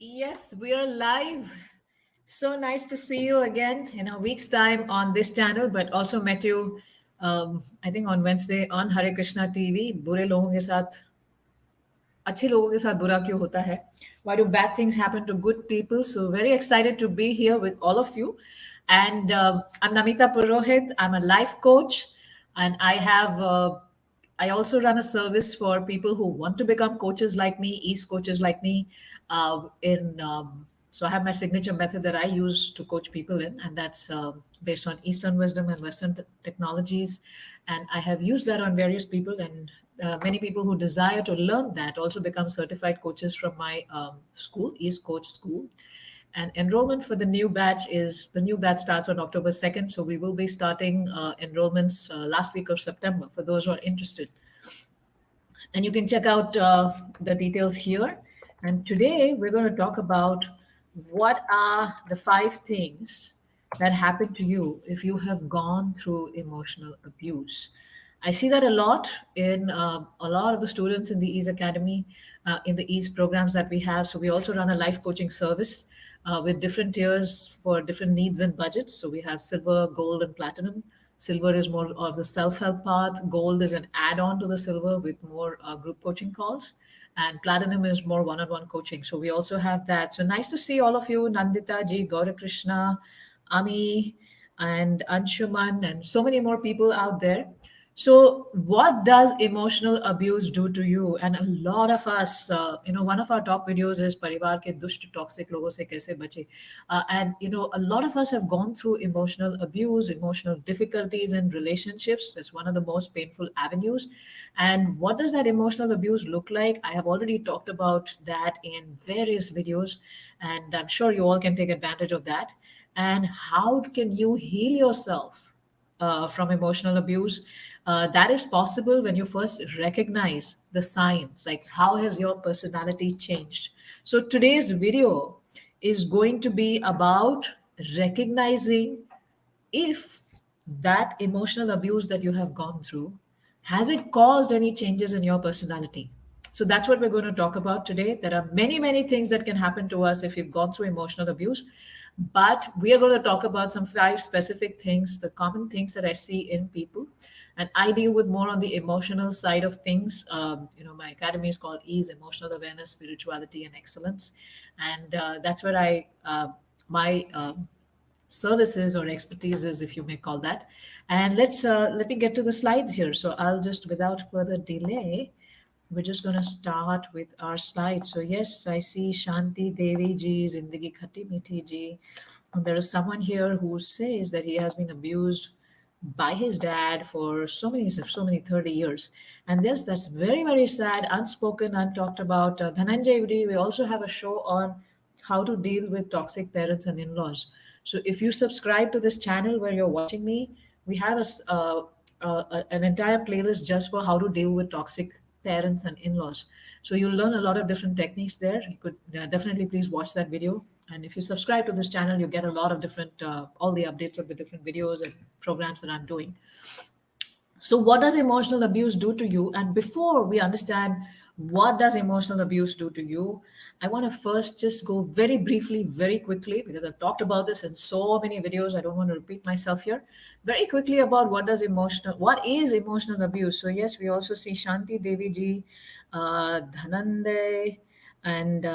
Yes, we are live. So nice to see you again in a week's time on this channel, but also met you, I think on Wednesday on Hare Krishna TV. बुरे लोगों के साथ अच्छे लोगों के साथ बुरा क्यों होता है? Why do bad things happen to good people? So very excited to be here with all of you. And I'm Namita Purohit. I'm a life coach, and I also run a service for people who want to become coaches like me, East coaches like me. So I have my signature method that I use to coach people in, and that's based on Eastern wisdom and Western technologies. And I have used that on various people, and many people who desire to learn that also become certified coaches from my school, East Coach School. And enrollment for the new batch starts on October 2nd. So we will be starting enrollments last week of September for those who are interested. And you can check out the details here. And today we're going to talk about what are the 5 things that happen to you if you have gone through emotional abuse. I see that a lot in a lot of the students in the Ease Academy, in the Ease programs that we have. So we also run a life coaching service with different tiers for different needs and budgets. So we have silver, gold, and platinum. Silver is more of the self help path. Gold is an add on to the silver with more group coaching calls. And platinum is more one on one coaching. So we also have that. So nice to see all of you, Nandita ji, Gaura Krishna, Ami, and Anshuman, and so many more people out there. So, what does emotional abuse do to you? And a lot of us, one of our top videos is "Parivar ke dusht toxic logo se kaise bache," and a lot of us have gone through emotional abuse, emotional difficulties in relationships. That's one of the most painful avenues. And what does that emotional abuse look like? I have already talked about that in various videos, and I'm sure you all can take advantage of that. And how can you heal yourself from emotional abuse? That is possible when you first recognize the signs, like how has your personality changed. So today's video is going to be about recognizing if that emotional abuse that you have gone through, has it caused any changes in your personality. So that's what we're going to talk about today. There are many things that can happen to us if you've gone through emotional abuse, but we are going to talk about some 5 specific things, the common things that I see in people. And I deal with more on the emotional side of things. My academy is called Ease Emotional Awareness, Spirituality, and Excellence, and that's where my services or expertises, if you may call that. And let me get to the slides here. So I'll just, without further delay, we're just going to start with our slides. So yes, I see Shanti Devi ji, Zindagi Khati Mithi ji. And there is someone here who says that he has been abused by his dad for so many 30 years. And yes, that's very sad, unspoken, untalked about. Dhananjay Udi, we also have a show on how to deal with toxic parents and in-laws. So if you subscribe to this channel where you're watching me, we have an entire playlist just for how to deal with toxic parents and in-laws. So you'll learn a lot of different techniques there. You could definitely please watch that video. And if you subscribe to this channel, you get a lot of different, all the updates of the different videos and programs that I'm doing. So what does emotional abuse do to you? And before we understand what does emotional abuse do to you, I want to first just go very briefly, very quickly, because I've talked about this in so many videos. I don't want to repeat myself here. Very quickly about what is emotional abuse. So yes, we also see Shanti Devi ji, Dhananjay, and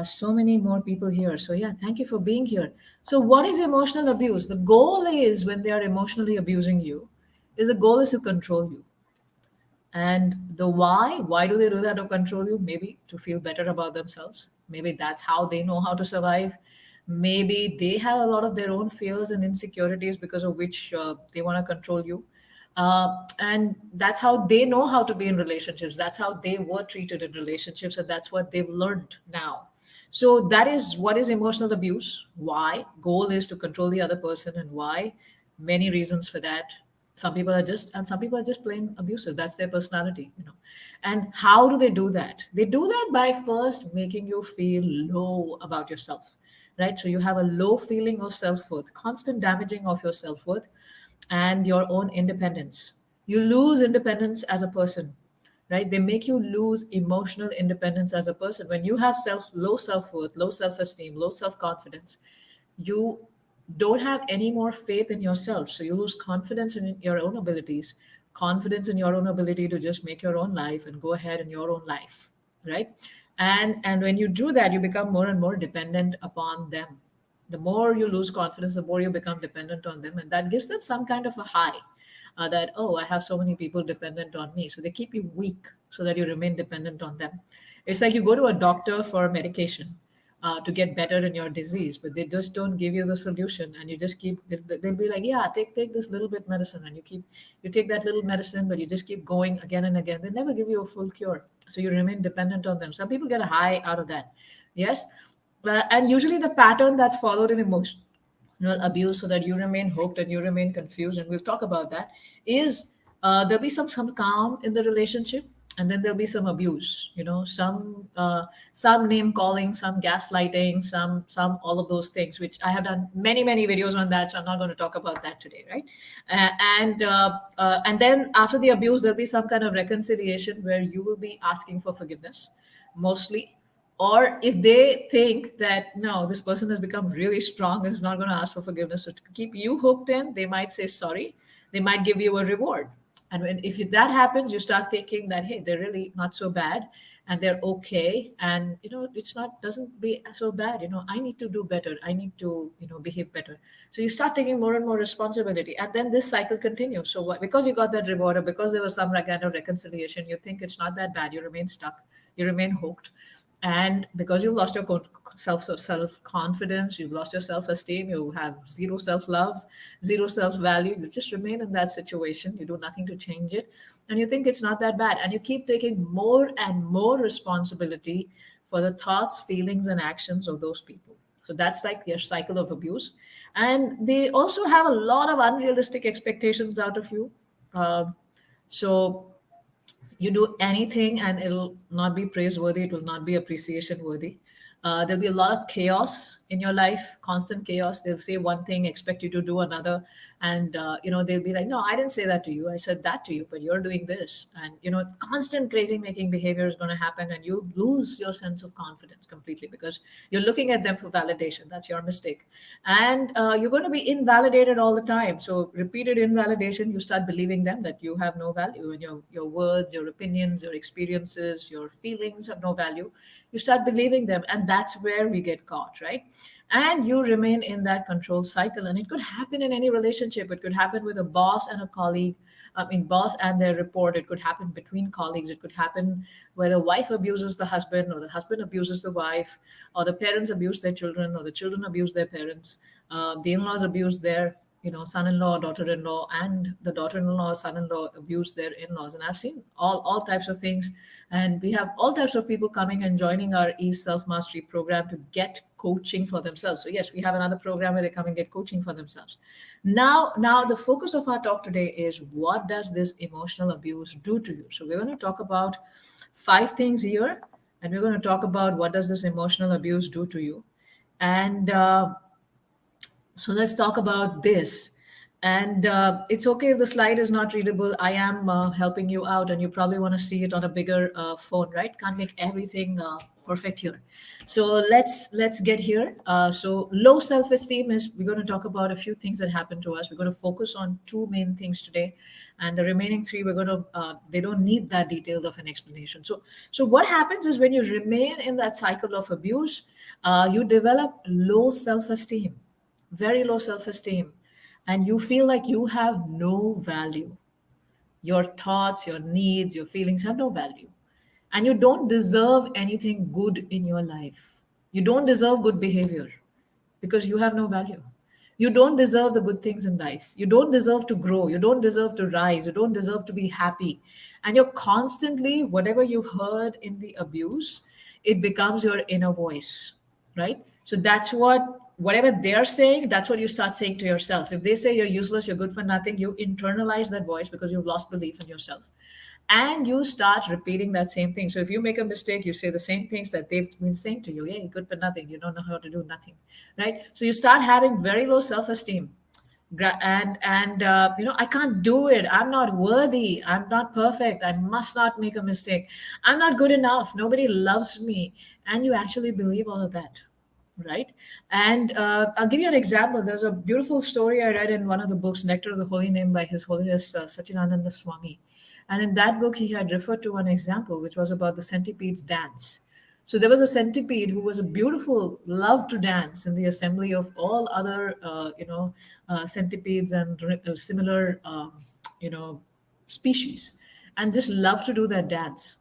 so many more people here. So yeah, thank you for being here. So what is emotional abuse? The goal is, when they are emotionally abusing you, is the goal is to control you. And the why do they do that to control you? Maybe to feel better about themselves. Maybe that's how they know how to survive. Maybe they have a lot of their own fears and insecurities because of which they want to control you. And that's how they know how to be in relationships. That's how they were treated in relationships, and that's what they've learned now. So that is what is emotional abuse. Why? Goal is to control the other person, and why? Many reasons for that. Some people are just plain abusive. That's their personality. And how do they do that? They do that by first making you feel low about yourself, right? So you have a low feeling of self-worth, constant damaging of your self-worth and your own independence. You lose independence as a person. right? They make you lose emotional independence as a person. When you have low self-worth, low self-esteem, low self-confidence, you don't have any more faith in yourself. So you lose confidence in your own abilities, confidence in your own ability to just make your own life and go ahead in your own life, right? And when you do that, you become more and more dependent upon them. The more you lose confidence, the more you become dependent on them, and that gives them some kind of a high, that, oh, I have so many people dependent on me. So they keep you weak so that you remain dependent on them. It's like you go to a doctor for medication, to get better in your disease, but they just don't give you the solution, and you just keep. They'll be like, yeah, take this little bit medicine, and you take that little medicine, but you just keep going again and again. They never give you a full cure, so you remain dependent on them. Some people get a high out of that, yes, and usually the pattern that's followed in emotion abuse, so that you remain hooked and you remain confused, and we'll talk about that, is there'll be some calm in the relationship, and then there'll be some abuse, some name calling, some gaslighting, some all of those things, which I have done many videos on that, so I'm not going to talk about that today, right? And then after the abuse, there'll be some kind of reconciliation where you will be asking for forgiveness, mostly. Or if they think that no, this person has become really strong and is not going to ask for forgiveness, so to keep you hooked in, they might say sorry, they might give you a reward. And if that happens, you start thinking that, hey, they're really not so bad, and they're okay, and it's not doesn't be so bad. I need to do better, I need to behave better. So you start taking more and more responsibility, and then this cycle continues. So because you got that reward, or because there was some kind of reconciliation, you think it's not that bad, you remain stuck, you remain hooked. And because you've lost your self confidence, you've lost your self esteem, you have zero self love, zero self value, you just remain in that situation, you do nothing to change it, and you think it's not that bad, and you keep taking more and more responsibility for the thoughts, feelings, and actions of those people. So that's like your cycle of abuse. And they also have a lot of unrealistic expectations out of you. So you do anything and it'll not be praiseworthy, it will not be appreciation worthy. There'll be a lot of chaos in your life, constant chaos. They'll say one thing, expect you to do another, and they'll be like, no, I didn't say that to you, I said that to you, but you're doing this. And constant crazy making behavior is going to happen, and you lose your sense of confidence completely because you're looking at them for validation. That's your mistake. And you're going to be invalidated all the time. So repeated invalidation, you start believing them that you have no value, and your words, your opinions, your experiences, your feelings have no value. You start believing them, and that's where we get caught, right? And you remain in that control cycle. And it could happen in any relationship. It could happen with a boss and a colleague, boss and their report. It could happen between colleagues. It could happen where the wife abuses the husband, or the husband abuses the wife, or the parents abuse their children, or the children abuse their parents. The in-laws abuse their son-in-law, daughter-in-law, and the daughter-in-law, son-in-law abuse their in-laws. And I've seen all types of things. And we have all types of people coming and joining our self-mastery program to get coaching for themselves. So yes, we have another program where they come and get coaching for themselves. Now the focus of our talk today is, what does this emotional abuse do to you? So we're going to talk about 5 things here, and we're going to talk about what does this emotional abuse do to you. And so let's talk about this. And it's okay if the slide is not readable. I am helping you out, and you probably want to see it on a bigger phone, right? Can't make everything perfect here. So let's get here. So low self-esteem is, we're going to talk about a few things that happen to us. We're going to focus on 2 main things today, and the remaining 3 we're going to they don't need that detailed of an explanation. So what happens is, when you remain in that cycle of abuse, you develop low self-esteem, very low self-esteem, and you feel like you have no value. Your thoughts, your needs, your feelings have no value, and you don't deserve anything good in your life. You don't deserve good behavior because you have no value. You don't deserve the good things in life. You don't deserve to grow. You don't deserve to rise. You don't deserve to be happy. And you're constantly, whatever you've heard in the abuse, it becomes your inner voice, right? So that's whatever they're saying, that's what you start saying to yourself. If they say you're useless, you're good for nothing, you internalize that voice because you've lost belief in yourself. And you start repeating that same thing. So if you make a mistake, you say the same things that they've been saying to you. Yeah, you're good for nothing. You don't know how to do nothing, right? So you start having very low self-esteem. I can't do it. I'm not worthy. I'm not perfect. I must not make a mistake. I'm not good enough. Nobody loves me. And you actually believe all of that, right? And I'll give you an example. There's a beautiful story I read in one of the books, Nectar of the Holy Name, by His Holiness Satchidananda Swami. And in that book, he had referred to an example, which was about the centipede's dance. So there was a centipede who was a beautiful, loved to dance in the assembly of all other, centipedes and similar, species, and just loved to do that dance.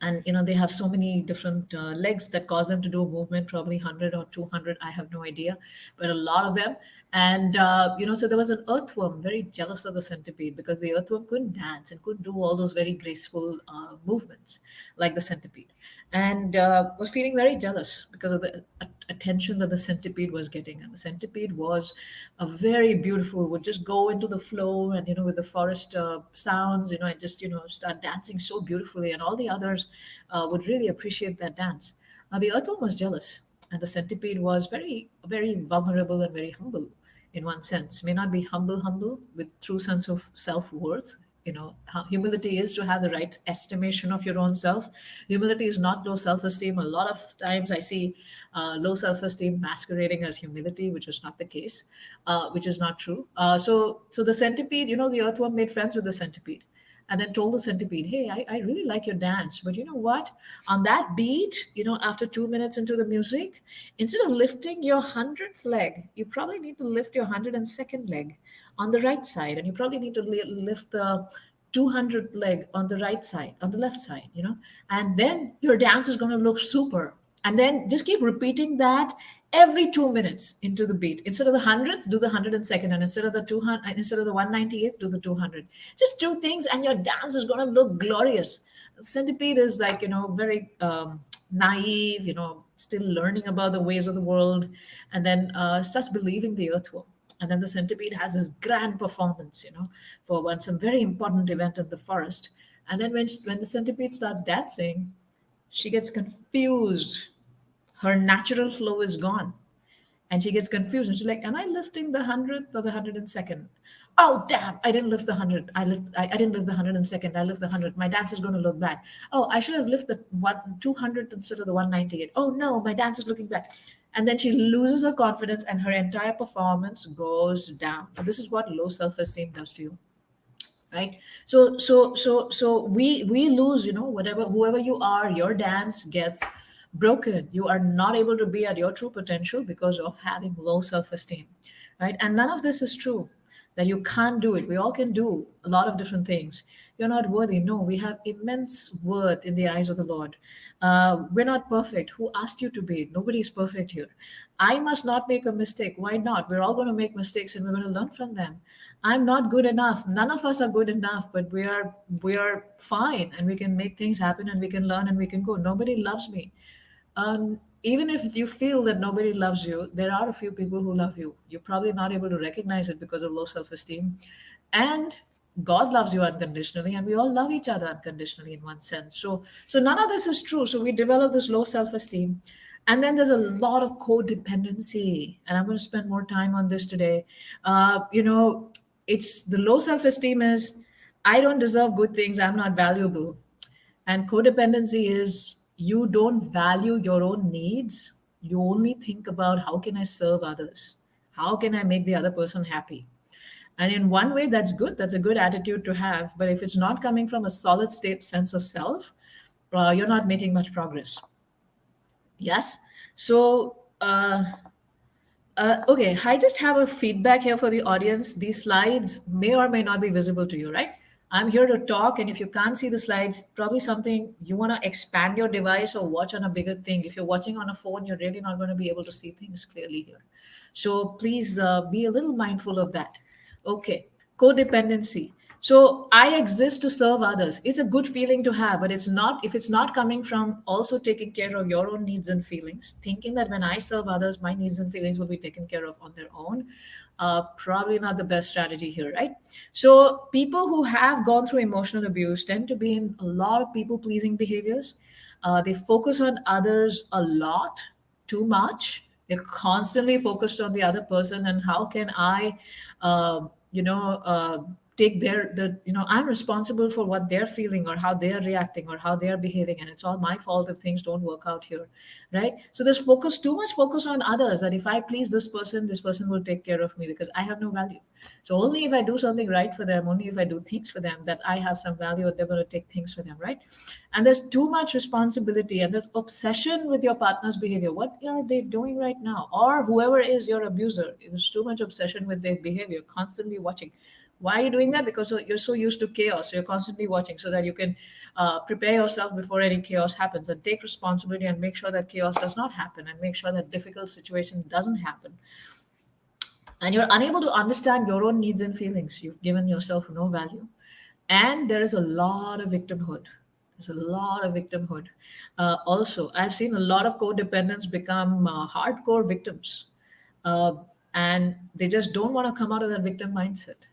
And they have so many different legs that cause them to do a movement, probably 100 or 200, I have no idea, but a lot of them. And so there was an earthworm very jealous of the centipede, because the earthworm couldn't dance and couldn't do all those very graceful movements like the centipede, and was feeling very jealous because of the attention that the centipede was getting. And the centipede was a very beautiful, would just go into the flow, and with the forest sounds, and just start dancing so beautifully, and all the others would really appreciate that dance. Now the earthworm was jealous, and the centipede was very, very vulnerable and very humble in one sense. May not be humble with true sense of self-worth. How humility is to have the right estimation of your own self. Humility is not low self-esteem. A lot of times I see low self-esteem masquerading as humility, which is not the case, which is not true. So the centipede, the earthworm made friends with the centipede, and then told the centipede, hey, I really like your dance, but you know what? On that beat, after 2 minutes into the music, instead of lifting your 100th leg, you probably need to lift your 102nd leg on the right side. And you probably need to lift the 200th leg on the right side, on the left side, and then your dance is going to look super. And then just keep repeating that every 2 minutes into the beat. Instead of the 100th, do the 102nd, and instead of the 200, instead of the 198th, do the 200. Just do things, and your dance is going to look glorious. Centipede is like very naive, still learning about the ways of the world, and then starts believing the earthworm. And then the centipede has this grand performance, for some very important event in the forest. And then when the centipede starts dancing, she gets confused. Her natural flow is gone, and she gets confused, and she's like, am I lifting the 100th or the 102nd? Oh damn, I didn't lift the 100th. I didn't lift the 102nd. I lift the 100th. My dance is going to look bad. Oh, I should have lifted the 200th instead of the 198. Oh no, my dance is looking bad. And then she loses her confidence, and her entire performance goes down. Now, this is what low self-esteem does to you, right? So we lose, whatever, whoever you are, your dance gets broken. You are not able to be at your true potential because of having low self-esteem, right? And none of this is true, that you can't do it. We all can do a lot of different things. You're not worthy. No, we have immense worth in the eyes of the Lord. We're not perfect. Who asked you to be? Nobody is perfect here. I must not make a mistake. Why not? We're all going to make mistakes, and we're going to learn from them. I'm not good enough. None of us are good enough, but we are fine, and we can make things happen, and we can learn, and we can go. Nobody loves me. Even if you feel that nobody loves you, there are a few people who love you. You're probably not able to recognize it because of low self-esteem. And God loves you unconditionally, and we all love each other unconditionally in one sense. So none of this is true. So we develop this low self-esteem. And then there's a lot of codependency. And I'm going to spend more time on this today. It's the low self-esteem is, I don't deserve good things, I'm not valuable. And codependency is, you don't value your own needs. You only think about, how can I serve others? How can I make the other person happy? And in one way, that's good. That's a good attitude to have. But if it's not coming from a solid state sense of self, you're not making much progress. Yes. So, okay, I just have a feedback here for the audience. These slides may or may not be visible to you, right? I'm here to talk, and if you can't see the slides, probably something you want to expand your device or watch on a bigger thing. If you're watching on a phone, you're really not going to be able to see things clearly here. So please be a little mindful of that. Okay, codependency. So I exist to serve others. It's a good feeling to have, but it's not, if it's not coming from also taking care of your own needs and feelings, thinking that when I serve others, my needs and feelings will be taken care of on their own. Probably not the best strategy here, right? So people who have gone through emotional abuse tend to be in a lot of people pleasing behaviors. They focus on others a lot, too much. You're constantly focused on the other person and how can I, uh, you know, take I'm responsible for what they're feeling or how they're reacting or how they're behaving, and it's all my fault if things don't work out here, right? So there's too much focus on others, that if I please this person will take care of me because I have no value. So only if I do something right for them, only if I do things for them, that I have some value, and they're going to take things for them, right? And there's too much responsibility and there's obsession with your partner's behavior. What are they doing right now? Or whoever is your abuser, there's too much obsession with their behavior, constantly watching. Why are you doing that? Because you're so used to chaos. So you're constantly watching so that you can prepare yourself before any chaos happens, and take responsibility and make sure that chaos does not happen, and make sure that difficult situation doesn't happen. And you're unable to understand your own needs and feelings. You've given yourself no value. And there is a lot of victimhood. There's a lot of victimhood. Also, I've seen a lot of codependents become hardcore victims. Uh, and they just don't want to come out of that victim mindset,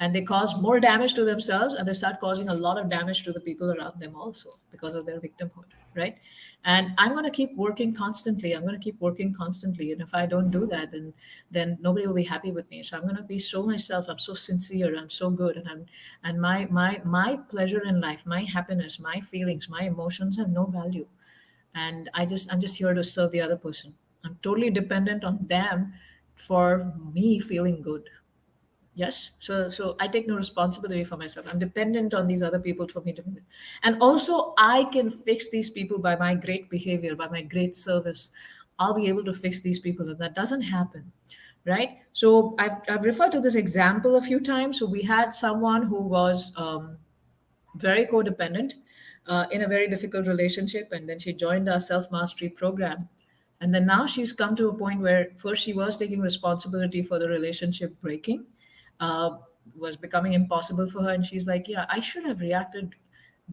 and they cause more damage to themselves, and they start causing a lot of damage to the people around them also because of their victimhood, right? And I'm going to keep working constantly. I'm going to keep working constantly, and if I don't do that, then nobody will be happy with me. So I'm going to be so myself. I'm so sincere. I'm so good, and my pleasure in life, my happiness, my feelings, my emotions have no value, and I'm just here to serve the other person. I'm totally dependent on them for me feeling good. Yes. So I take no responsibility for myself. I'm dependent on these other people for me to be. And also I can fix these people by my great behavior, by my great service. I'll be able to fix these people. And that doesn't happen. Right. So I've referred to this example a few times. So we had someone who was very codependent in a very difficult relationship. And then she joined our self mastery program. And then now she's come to a point where first she was taking responsibility for the relationship breaking, uh, was becoming impossible for her. And she's like, yeah, I should have reacted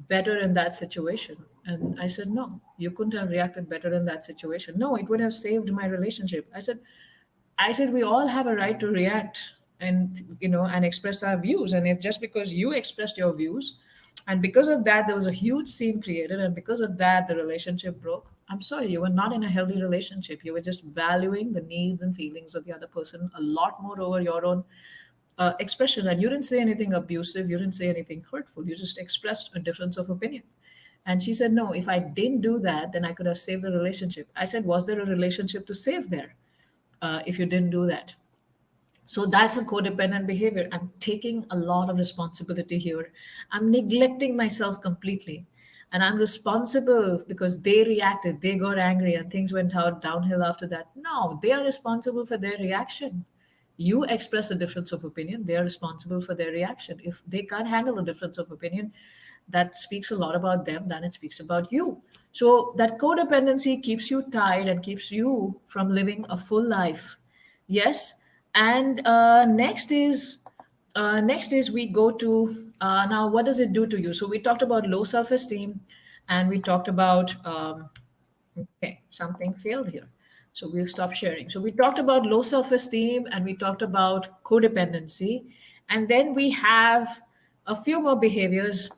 better in that situation. And I said, no, you couldn't have reacted better in that situation. No, it would have saved my relationship. I said we all have a right to react and and express our views. And if just because you expressed your views, and because of that there was a huge scene created, and because of that the relationship broke, I'm sorry, you were not in a healthy relationship. You were just valuing the needs and feelings of the other person a lot more over your own expression. And you didn't say anything abusive, you didn't say anything hurtful, you just expressed a difference of opinion. And she said, no, if I didn't do that, then I could have saved the relationship. I said, was there a relationship to save there if you didn't do that? So that's a codependent behavior. I'm taking a lot of responsibility here. I'm neglecting myself completely. And I'm responsible because they reacted, they got angry, and things went out downhill after that. No, they are responsible for their reaction. You express a difference of opinion, they are responsible for their reaction. If they can't handle a difference of opinion, that speaks a lot about them than it speaks about you. So that codependency keeps you tied and keeps you from living a full life. Yes. And next is we go to now what does it do to you? So we talked about low self-esteem, and we talked about okay, something failed here. So we'll stop sharing. So we talked about low self-esteem, and we talked about codependency. And then we have a few more behaviors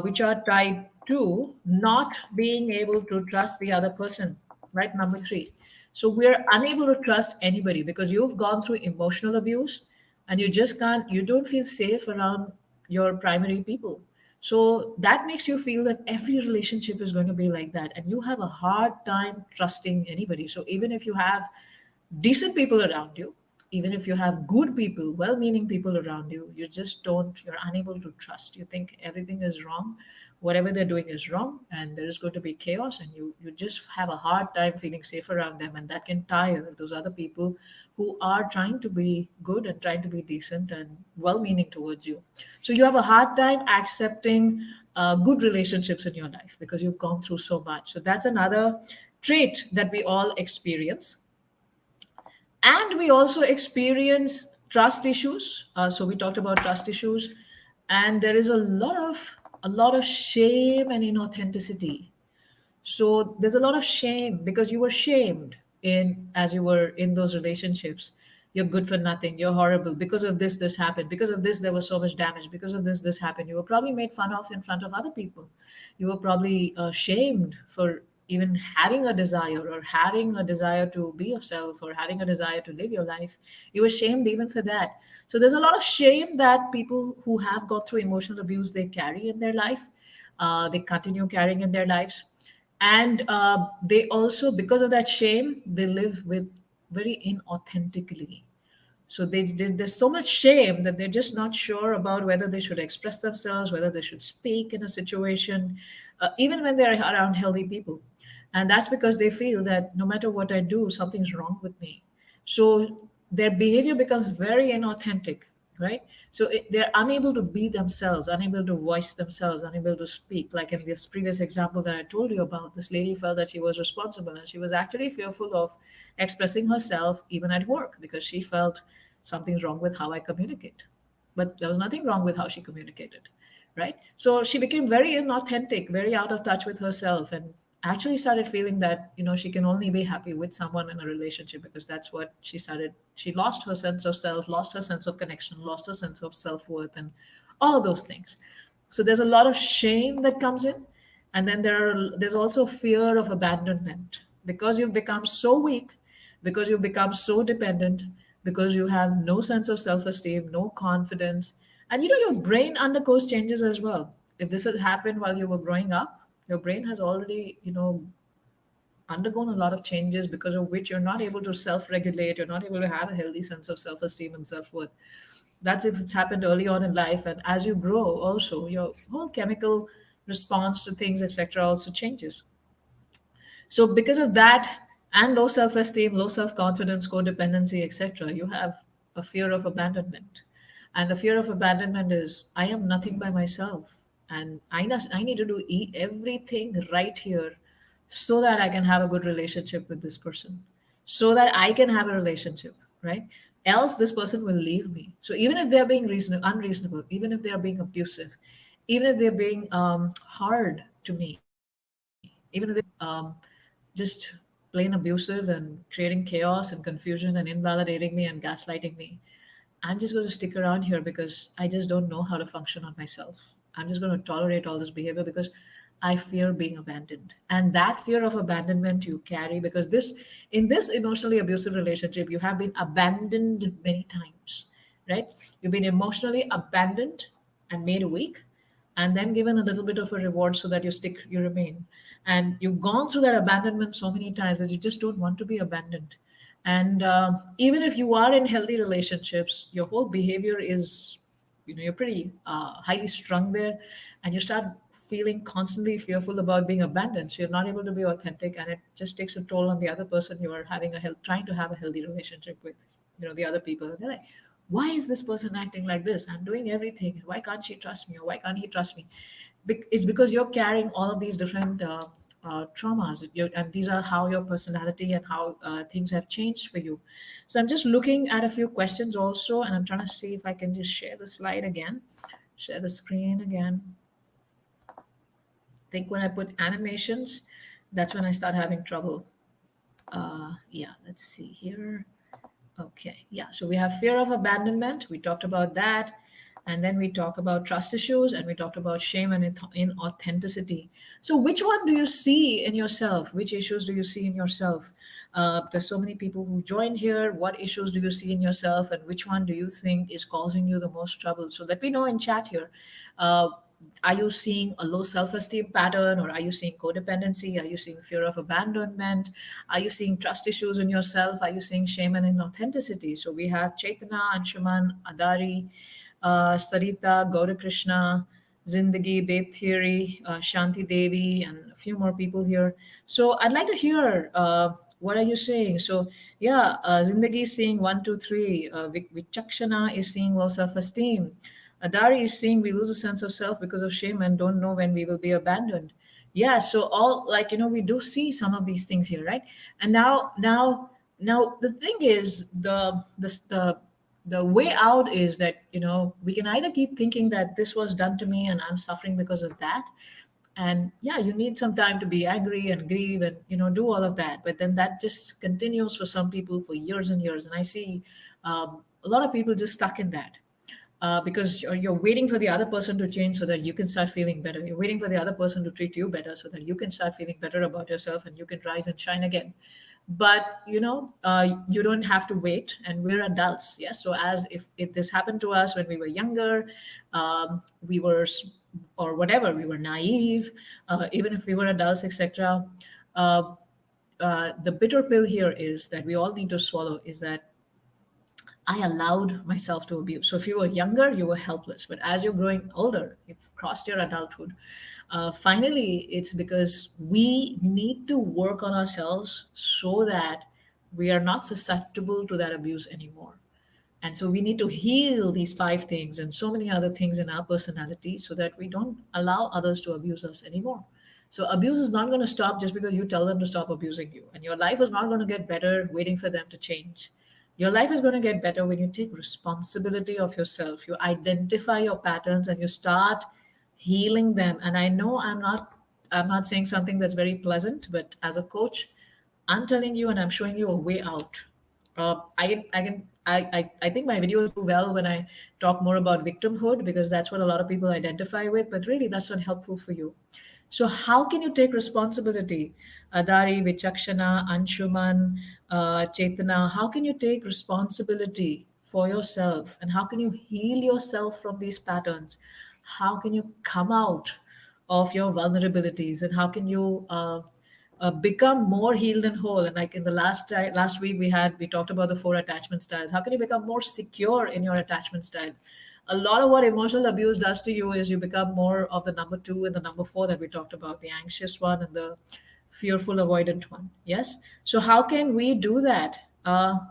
which are tied to not being able to trust the other person, right? Number three. So we're unable to trust anybody because you've gone through emotional abuse, and you don't feel safe around your primary people. So that makes you feel that every relationship is going to be like that, and you have a hard time trusting anybody. So even if you have decent people around you, even if you have good people, well meaning people around you, you're unable to trust. You think everything is wrong, whatever they're doing is wrong, and there is going to be chaos, and you just have a hard time feeling safe around them, and that can tire those other people who are trying to be good and trying to be decent and well meaning towards you. So you have a hard time accepting good relationships in your life because you've gone through so much. So that's another trait that we all experience. And we also experience trust issues. So we talked about trust issues, and there is a lot of shame and inauthenticity. So there's a lot of shame because you were shamed in as you were in those relationships. You're good for nothing, you're horrible, because of this happened, because of this there was so much damage, because of this happened. You were probably made fun of in front of other people. You were probably shamed for even having a desire, or having a desire to be yourself, or having a desire to live your life, you were shamed even for that. So there's a lot of shame that people who have got through emotional abuse, they carry in their life. They continue carrying in their lives. And they also, because of that shame, they live with very inauthentically. So there's so much shame that they're just not sure about whether they should express themselves, whether they should speak in a situation, even when they're around healthy people. And that's because they feel that no matter what I do, something's wrong with me. So their behavior becomes very inauthentic, right? So they're unable to be themselves, unable to voice themselves, unable to speak. Like in this previous example that I told you about, this lady felt that she was responsible, and she was actually fearful of expressing herself even at work, because she felt something's wrong with how I communicate. But there was nothing wrong with how she communicated, right? So she became very inauthentic, very out of touch with herself, and actually started feeling that, she can only be happy with someone in a relationship, because that's what she started. She lost her sense of self, lost her sense of connection, lost her sense of self-worth, and all of those things. So there's a lot of shame that comes in. And then there's also fear of abandonment, because you've become so weak, because you've become so dependent, because you have no sense of self-esteem, no confidence. And your brain undergoes changes as well. If this has happened while you were growing up, your brain has already undergone a lot of changes, because of which you're not able to self-regulate, you're not able to have a healthy sense of self-esteem and self-worth. That's if it's happened early on in life. And as you grow also, your whole chemical response to things, etc., also changes. So because of that, and low self-esteem, low self-confidence, codependency, etc., you have a fear of abandonment. And the fear of abandonment is, I am nothing by myself. And I need to do everything right here, so that I can have a good relationship with this person, so that I can have a relationship, right? Else this person will leave me. So even if they're being unreasonable, even if they're being abusive, even if they're being hard to me, even if they're just plain abusive and creating chaos and confusion and invalidating me and gaslighting me, I'm just going to stick around here, because I just don't know how to function on myself. I'm just going to tolerate all this behavior, because I fear being abandoned. And that fear of abandonment you carry, because in this emotionally abusive relationship, you have been abandoned many times, right? You've been emotionally abandoned and made weak, and then given a little bit of a reward so that you remain. And you've gone through that abandonment so many times that you just don't want to be abandoned. And even if you are in healthy relationships, your whole behavior is, you're pretty highly strung there, and you start feeling constantly fearful about being abandoned. So you're not able to be authentic, and it just takes a toll on the other person you are trying to have a healthy relationship with. The other people, and they're like, why is this person acting like this? I'm doing everything. Why can't she trust me? Or why can't he trust me? It's because you're carrying all of these different traumas, and these are how your personality and how things have changed for you. So I'm just looking at a few questions also, and I'm trying to see if I can just share the slide again, share the screen again. I think when I put animations, that's when I start having trouble. Yeah, let's see here. Okay, yeah. So we have fear of abandonment. We talked about that. And then we talk about trust issues, and we talked about shame and inauthenticity. So, which one do you see in yourself? Which issues do you see in yourself? There's so many people who joined here. What issues do you see in yourself, and which one do you think is causing you the most trouble? So, let me know in chat here. Uh, are you seeing a low self-esteem pattern, or are you seeing codependency? Are you seeing fear of abandonment? Are you seeing trust issues in yourself? Are you seeing shame and inauthenticity? So we have Chaitana, Anshuman, Adari, Sarita, Gaurakrishna, Zindagi, Babe Theory, Shanti Devi, and a few more people here. So I'd like to hear, what are you saying? So yeah, Zindagi is saying 1, 2, 3. Vichakshana is seeing low self-esteem. Adari is saying we lose a sense of self because of shame and don't know when we will be abandoned. Yeah, so all, like, we do see some of these things here, right? And now the thing is, the way out is that, we can either keep thinking that this was done to me and I'm suffering because of that. And yeah, you need some time to be angry and grieve and, do all of that. But then that just continues for some people for years and years. And I see a lot of people just stuck in that. because you're waiting for the other person to change so that you can start feeling better. You're waiting for the other person to treat you better so that you can start feeling better about yourself and you can rise and shine again. But you don't have to wait, and we're adults. Yes, so as if this happened to us when we were younger, we were or whatever, we were naive, even if we were adults, etc. uh, the bitter pill here is that we all need to swallow is that I allowed myself to abuse. So if you were younger, you were helpless. But as you're growing older, you've crossed your adulthood. Finally, it's because we need to work on ourselves so that we are not susceptible to that abuse anymore. And so we need to heal these five things and so many other things in our personality so that we don't allow others to abuse us anymore. So abuse is not going to stop just because you tell them to stop abusing you. And your life is not going to get better waiting for them to change. Your life is going to get better when you take responsibility of yourself. You identify your patterns and you start healing them. And I know I'm not saying something that's very pleasant, but as a coach, I'm telling you and I'm showing you a way out. I think my videos do well when I talk more about victimhood because that's what a lot of people identify with, but really that's not helpful for you. So how can you take responsibility? Adari, Vichakshana, Anshuman, Chetana, how can you take responsibility for yourself and how can you heal yourself from these patterns? How can you come out of your vulnerabilities and how can you become more healed and whole? And like in the last week we talked about the four attachment styles. How can you become more secure in your attachment style? A lot of what emotional abuse does to you is you become more of the number two and the number four that we talked about, the anxious one and the fearful avoidant one. Yes. So how can we do that? And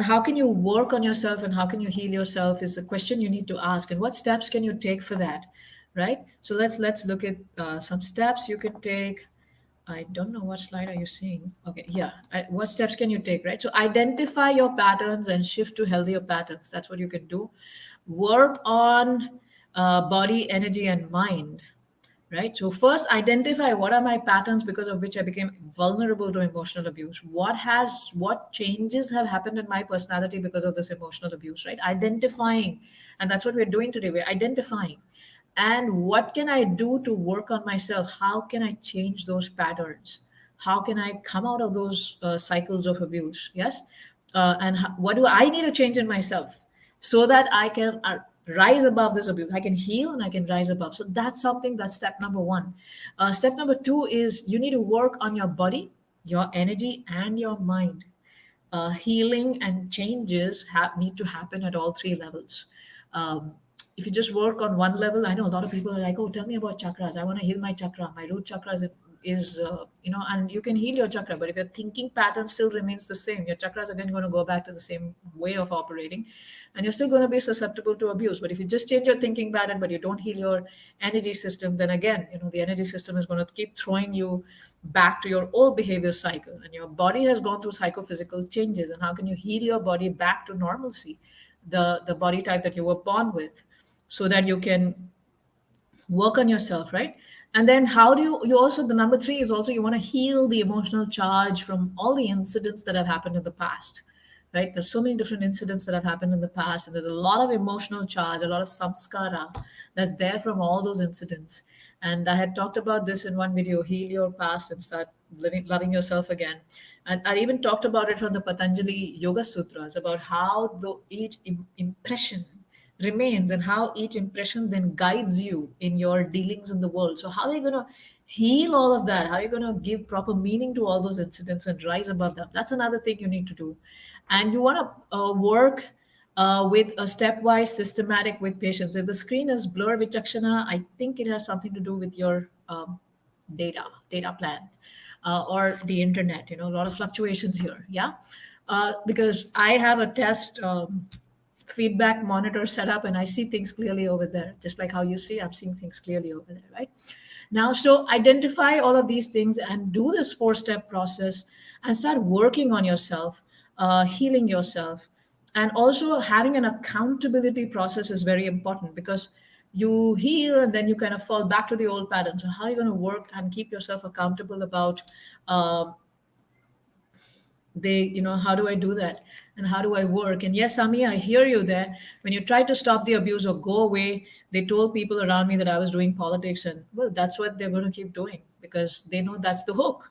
how can you work on yourself and how can you heal yourself is the question you need to ask, and what steps can you take for that, right? So let's look at some steps you can take. I don't know what slide are you seeing. Okay, yeah. What steps can you take, right? So identify your patterns and shift to healthier patterns. That's what you can do. Work on body, energy, and mind, right? So first identify what are my patterns because of which I became vulnerable to emotional abuse. What changes have happened in my personality because of this emotional abuse, right? Identifying. And that's what we're doing today. We're identifying. And what can I do to work on myself? How can I change those patterns? How can I come out of those cycles of abuse? Yes. And what do I need to change in myself so that I can rise above this abuse? I can heal and I can rise above. So that's something, that's step number one. Step number two is you need to work on your body, your energy, and your mind. Healing and changes need to happen at all three levels. If you just work on one level, I know a lot of people are like, oh, tell me about chakras. I want to heal my chakra. My root chakra is and you can heal your chakra. But if your thinking pattern still remains the same, your chakras are again going to go back to the same way of operating and you're still going to be susceptible to abuse. But if you just change your thinking pattern, but you don't heal your energy system, then again, the energy system is going to keep throwing you back to your old behavior cycle. And your body has gone through psychophysical changes. And how can you heal your body back to normalcy, the body type that you were born with, so that you can work on yourself, right? And then how do you also, the number three is also you want to heal the emotional charge from all the incidents that have happened in the past, right? There's so many different incidents that have happened in the past and there's a lot of emotional charge, a lot of samskara that's there from all those incidents. And I had talked about this in one video, heal your past and start loving yourself again. And I even talked about it from the Patanjali Yoga Sutras about how each impression remains and how each impression then guides you in your dealings in the world. So how are you going to heal all of that? How are you going to give proper meaning to all those incidents and rise above them? That's another thing you need to do. And you want to work with a stepwise systematic with patience. If the screen is blur vichakshana, I think it has something to do with your data plan or the internet. A lot of fluctuations here. Yeah. Because I have a test feedback monitor set up and I see things clearly over there. Just like how you see, I'm seeing things clearly over there, right? Now, so identify all of these things and do this four-step process and start working on yourself, healing yourself. And also having an accountability process is very important because you heal and then you kind of fall back to the old pattern. So how are you going to work and keep yourself accountable about how do I do that, and how do I work? And yes, Ami, I hear you there. When you try to stop the abuse or go away, they told people around me that I was doing politics, and well, that's what they're going to keep doing, because they know that's the hook,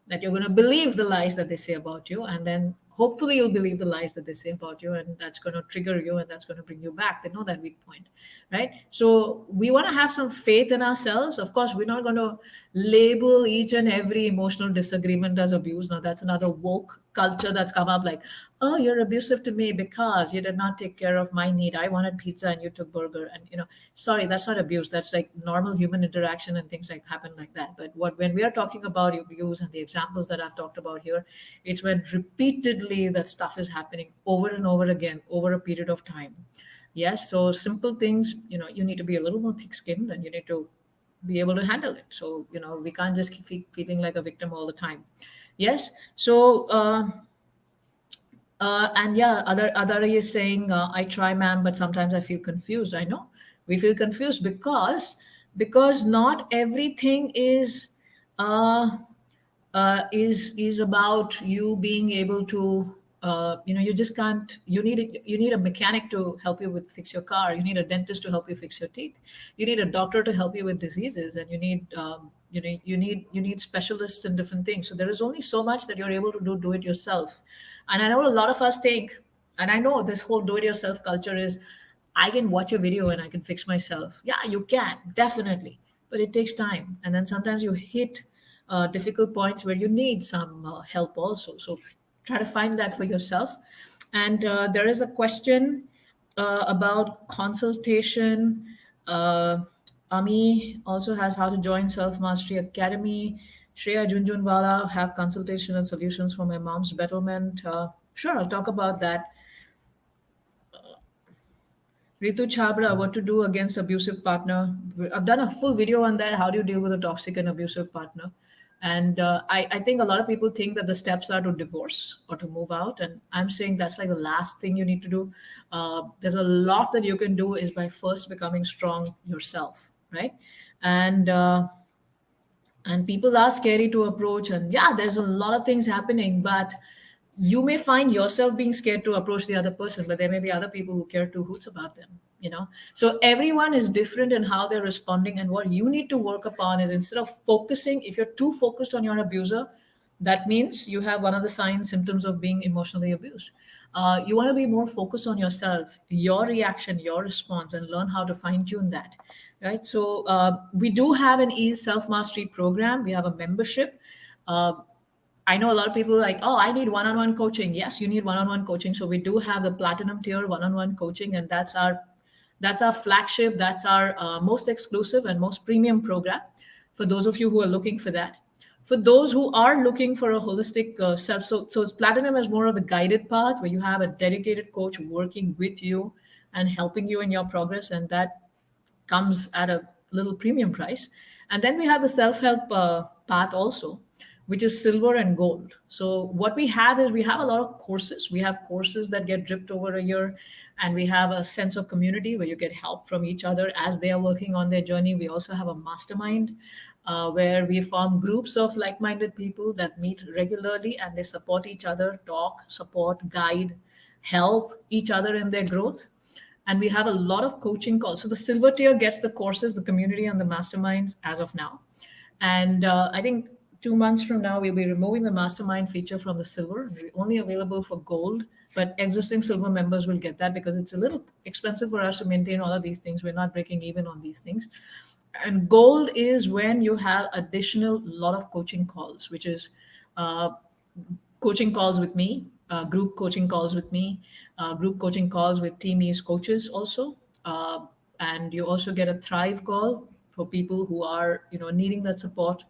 that you're going to believe the lies that they say about you, and then hopefully you'll believe the lies that they say about you, and that's going to trigger you, and that's going to bring you back. They know that weak point, right? So we want to have some faith in ourselves. Of course, we're not going to label each and every emotional disagreement as abuse. Now that's another woke culture that's come up, like, oh, you're abusive to me because you did not take care of my need. I wanted pizza and you took burger. And sorry, that's not abuse. That's like normal human interaction, and things like happen like that. But when we are talking about abuse and the examples that I've talked about here, it's when repeatedly that stuff is happening over and over again over a period of time. Yes, so simple things, you need to be a little more thick skinned, and you need to be able to handle it. So we can't just keep feeling like a victim all the time. Yes. So and yeah, other is saying, I try, ma'am, but sometimes I feel confused. I know we feel confused because not everything uh, is about you being able to, you just can't. You need a mechanic to help you with fix your car. You need a dentist to help you fix your teeth. You need a doctor to help you with diseases, and you need specialists in different things. So there is only so much that you're able to do it yourself. And I know a lot of us think, and I know this whole do it yourself culture is, I can watch a video and I can fix myself. Yeah, you can, definitely. But it takes time. And then sometimes you hit difficult points where you need some help also. So try to find that for yourself. And there is a question about consultation. Ami also has how to join Self Mastery Academy. Shreya Junjunwala have consultation and solutions for my mom's betterment. Sure, I'll talk about that. Ritu Chabra, what to do against abusive partner. I've done a full video on that. How do you deal with a toxic and abusive partner? And I think a lot of people think that the steps are to divorce or to move out. And I'm saying that's like the last thing you need to do. There's a lot that you can do is by first becoming strong yourself, right? And people are scary to approach, and yeah, there's a lot of things happening, but you may find yourself being scared to approach the other person, but there may be other people who care two hoots about them. So everyone is different in how they're responding, and what you need to work upon is, instead of focusing, if you're too focused on your abuser, that means you have one of the signs symptoms of being emotionally abused. You want to be more focused on yourself, your reaction, your response, and learn how to fine tune that, right? So we do have an ease self mastery program. We have a membership. uh, I know a lot of people are like, oh, I need one-on-one coaching. Yes, you need one-on-one coaching. So we do have the platinum tier one-on-one coaching, and that's our flagship. That's our most exclusive and most premium program for those of you who are looking for that. For those who are looking for a holistic self, so platinum is more of the guided path where you have a dedicated coach working with you and helping you in your progress, and that comes at a little premium price. And then we have the self help path also, which is silver and gold. So, what we have is we have a lot of courses. We have courses that get dripped over a year, and we have a sense of community where you get help from each other as they are working on their journey. We also have a mastermind where we form groups of like minded people that meet regularly, and they support each other, talk, support, guide, help each other in their growth. And we have a lot of coaching calls. So the silver tier gets the courses, the community, and the masterminds as of now. And I think 2 months from now, we'll be removing the mastermind feature from the silver. It'll be only available for gold, but existing silver members will get that because it's a little expensive for us to maintain all of these things. We're not breaking even on these things. And gold is when you have additional lot of coaching calls, which is uh, coaching calls with me, group coaching calls with me, group coaching calls with Team East coaches also. And you also get a Thrive call for people who are, needing that support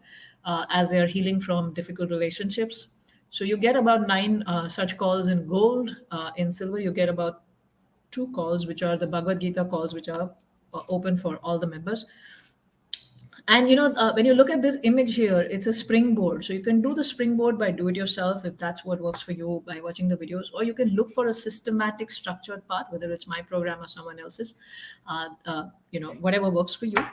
as they're healing from difficult relationships. So you get about nine such calls in gold. In silver, you get about two calls, which are the Bhagavad Gita calls, which are open for all the members. And when you look at this image here, it's a springboard. So you can do the springboard by do it yourself if that's what works for you by watching the videos, or you can look for a systematic, structured path, whether it's my program or someone else's, whatever works for you.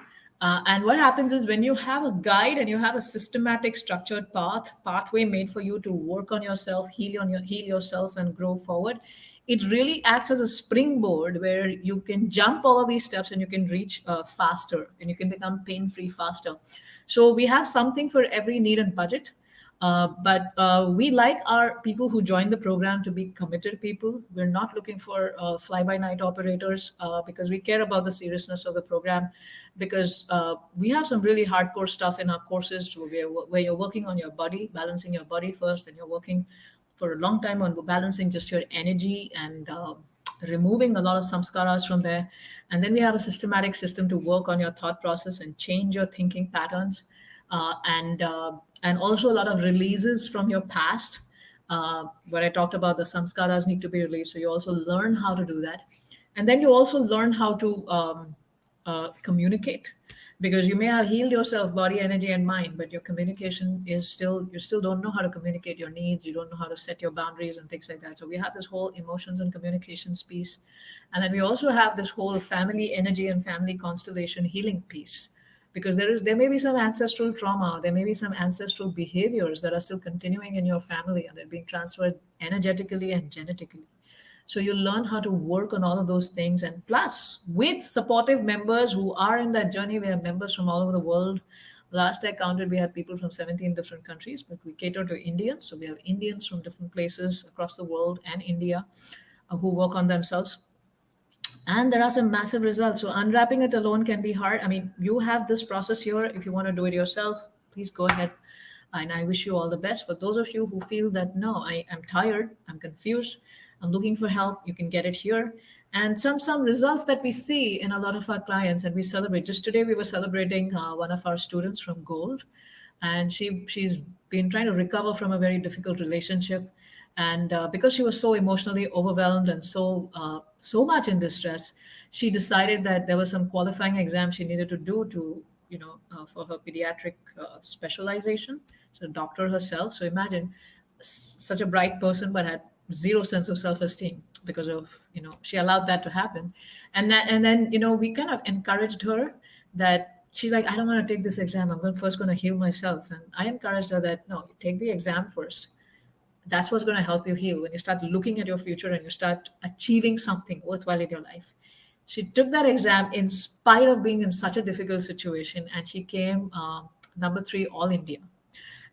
And what happens is when you have a guide and you have a systematic, structured pathway made for you to work on yourself, heal yourself, and grow forward, it really acts as a springboard where you can jump all of these steps and you can reach faster and you can become pain free faster. So we have something for every need and budget. But we like our people who join the program to be committed people. We're not looking for fly by night operators because we care about the seriousness of the program. Because we have some really hardcore stuff in our courses where you're working on your body, balancing your body first, and you're working for a long time on balancing just your energy and removing a lot of samskaras from there. And then we have a systematic system to work on your thought process and change your thinking patterns, and also a lot of releases from your past. Where I talked about the samskaras need to be released, so you also learn how to do that, and then you also learn how to communicate, because you may have healed yourself body, energy, and mind, but your communication is still, you still don't know how to communicate your needs, you don't know how to set your boundaries and things like that. So we have this whole emotions and communications piece, and then we also have this whole family energy and family constellation healing piece, because there may be some ancestral trauma, there may be some ancestral behaviors that are still continuing in your family and they're being transferred energetically and genetically. So you learn how to work on all of those things. And plus, with supportive members who are in that journey, we have members from all over the world. Last I counted, we had people from 17 different countries, but we cater to Indians. So we have Indians from different places across the world and India who work on themselves. And there are some massive results. So unwrapping it alone can be hard. I mean, you have this process here. If you want to do it yourself, please go ahead. And I wish you all the best. For those of you who feel that, no, I am tired, I'm confused, I'm looking for help, you can get it here. And some results that we see in a lot of our clients, and we celebrate. Just today, we were celebrating one of our students from Gold, and she's been trying to recover from a very difficult relationship, and because she was so emotionally overwhelmed and so much in distress, she decided that there was some qualifying exam she needed to do to, for her pediatric specialization. So a doctor herself. So imagine such a bright person but had zero sense of self-esteem because of, she allowed that to happen. And then we kind of encouraged her that she's like, I don't want to take this exam, first going to heal myself. And I encouraged her that, no, take the exam first. That's what's going to help you heal. When you start looking at your future and you start achieving something worthwhile in your life. She took that exam in spite of being in such a difficult situation, and she came number 3 all India.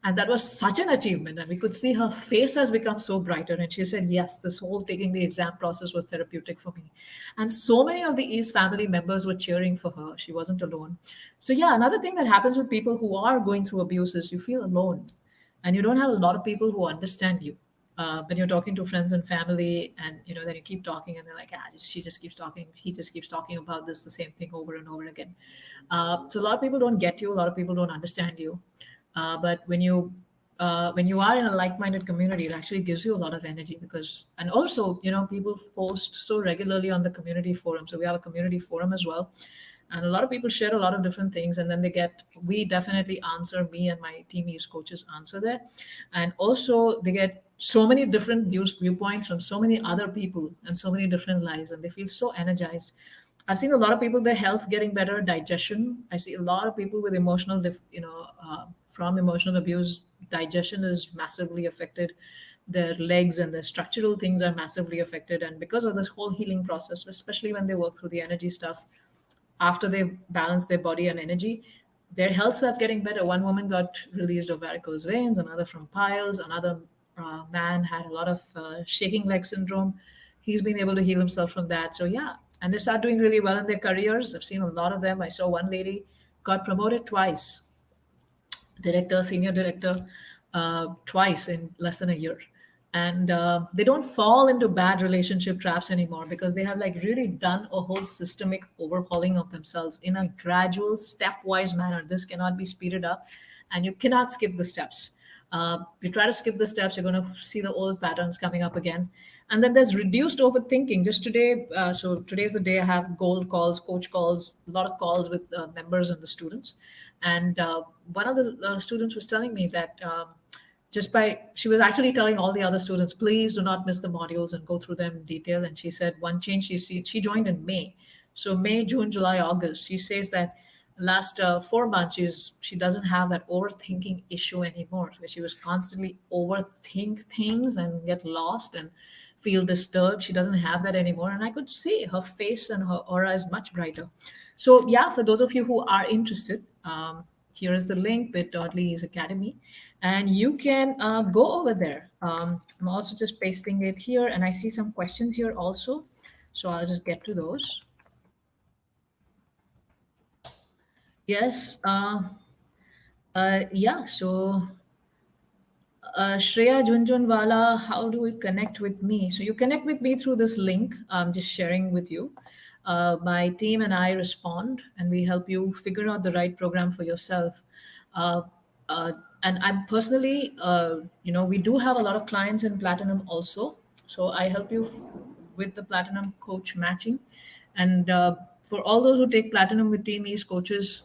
And that was such an achievement, and we could see her face has become so brighter. And she said, yes, this whole taking the exam process was therapeutic for me. And so many of the East family members were cheering for her. She wasn't alone. So yeah, another thing that happens with people who are going through abuse is you feel alone, and you don't have a lot of people who understand you. When you're talking to friends and family, and then you keep talking, and they're like, she just keeps talking, he just keeps talking about this, the same thing over and over again. So a lot of people don't get you, a lot of people don't understand you. But when you are in a like-minded community, it actually gives you a lot of energy, because, and also, people post so regularly on the community forum. So we have a community forum as well, and a lot of people share a lot of different things, and then we definitely answer, me and my team use coaches answer there. And also they get so many different viewpoints from so many other people and so many different lives, and they feel so energized. I've seen a lot of people, their health getting better, digestion. I see a lot of people with from emotional abuse, digestion is massively affected. Their legs and their structural things are massively affected. And because of this whole healing process, especially when they work through the energy stuff, after they balance their body and energy, their health starts getting better. One woman got released of varicose veins, another from piles, another man had a lot of shaking leg syndrome. He's been able to heal himself from that. So yeah, and they start doing really well in their careers. I've seen a lot of them. I saw one lady got promoted twice, director, senior director, twice in less than a year. And they don't fall into bad relationship traps anymore, because they have like really done a whole systemic overhauling of themselves in a gradual, stepwise manner. This cannot be speeded up, and you cannot skip the steps. You try to skip the steps, you're going to see the old patterns coming up again. And then there's reduced overthinking. Just today, so today's the day I have gold calls, coach calls, a lot of calls with members and the students. And one of the students was telling me that she was actually telling all the other students, please do not miss the modules and go through them in detail. And she said one change she joined in May. So May, June, July, August, she says that last 4 months, she doesn't have that overthinking issue anymore, where she was constantly overthink things and get lost and feel disturbed. She doesn't have that anymore, and I could see her face and her aura is much brighter. So yeah, for those of you who are interested, here is the link, bit.ly academy, and you can go over there. I'm also just pasting it here, and I see some questions here also, so I'll just get to those. Yes. Yeah. So, Shreya Junjunwala, how do we connect with me? So you connect with me through this link I'm just sharing with you. My team and I respond, and we help you figure out the right program for yourself. Uh, uh, and I'm personally, we do have a lot of clients in Platinum also. So I help you with the Platinum coach matching. And for all those who take Platinum with Team East coaches,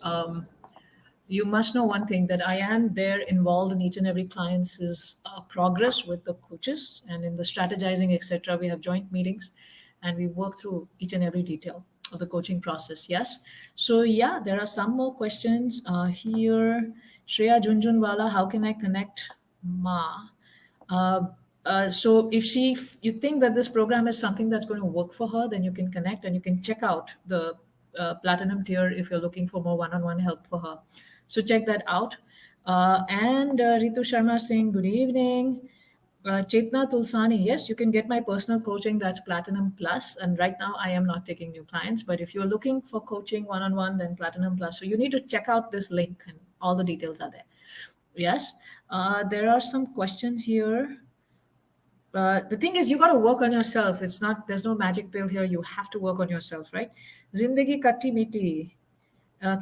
you must know one thing, that I am there involved in each and every client's progress with the coaches, and in the strategizing, etc. We have joint meetings, and we work through each and every detail of the coaching process. Yes. So yeah, there are some more questions here. Shreya Junjunwala, how can I connect Ma? Uh, so if you think that this program is something that's going to work for her, then you can connect and you can check out the platinum tier if you're looking for more one-on-one help for her. So check that out. And Ritu Sharma saying good evening. Chetna Tulsani, yes, you can get my personal coaching. That's Platinum Plus. And right now, I am not taking new clients. But if you're looking for coaching one on one, then Platinum Plus. So you need to check out this link, and all the details are there. Yes. There are some questions here. The thing is, you got to work on yourself. It's not, there's no magic pill here. You have to work on yourself, right? Zindagi katti miti.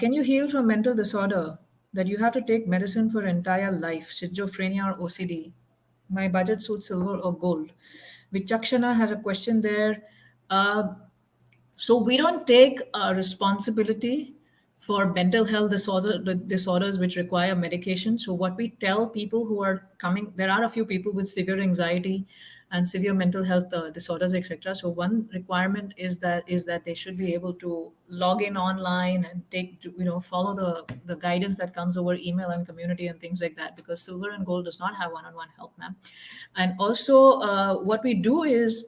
Can you heal from mental disorder that you have to take medicine for entire life, schizophrenia or OCD? My budget suits silver or gold. Vichakshana has a question there. Uh, so we don't take responsibility for mental health disorders which require medication. So what we tell people who are coming, there are a few people with severe anxiety and severe mental health disorders, etc. So one requirement is that they should be able to log in online and follow the guidance that comes over email and community and things like that, because silver and gold does not have one-on-one help, ma'am. And also what we do is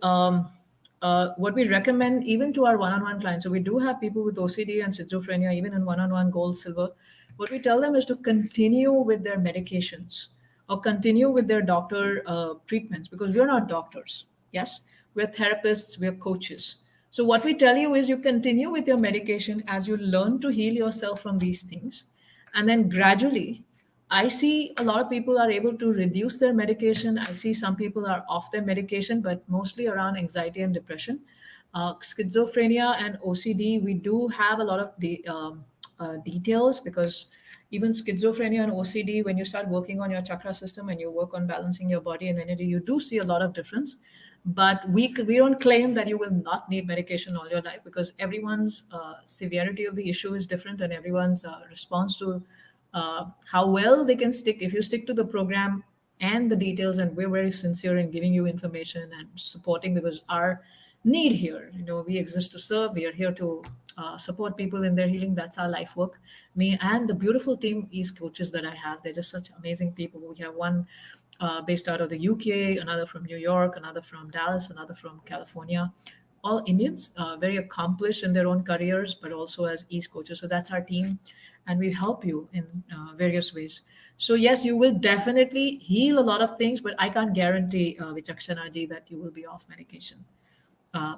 what we recommend even to our one-on-one clients. So we do have people with OCD and schizophrenia, even in one-on-one gold, silver. What we tell them is to continue with their medications or continue with their doctor treatments, because we're not doctors. Yes, we're therapists, we're coaches. So what we tell you is you continue with your medication as you learn to heal yourself from these things, and then gradually I see a lot of people are able to reduce their medication. I see some people are off their medication, but mostly around anxiety and depression. Schizophrenia and OCD, we do have a lot of details, because even schizophrenia and OCD, when you start working on your chakra system and you work on balancing your body and energy, you do see a lot of difference. But we don't claim that you will not need medication all your life, because everyone's severity of the issue is different, and everyone's response to how well they can stick, if you stick to the program and the details, and we're very sincere in giving you information and supporting, because our need here, we exist to serve. We are here to support people in their healing. That's our life work. Me and the beautiful team East coaches that I have, they're just such amazing people. We have one based out of the UK, another from New York, another from Dallas, another from California, all Indians, very accomplished in their own careers, but also as East coaches. So that's our team, and we help you in various ways. So yes, you will definitely heal a lot of things, but I can't guarantee, Vichakshana ji, that you will be off medication.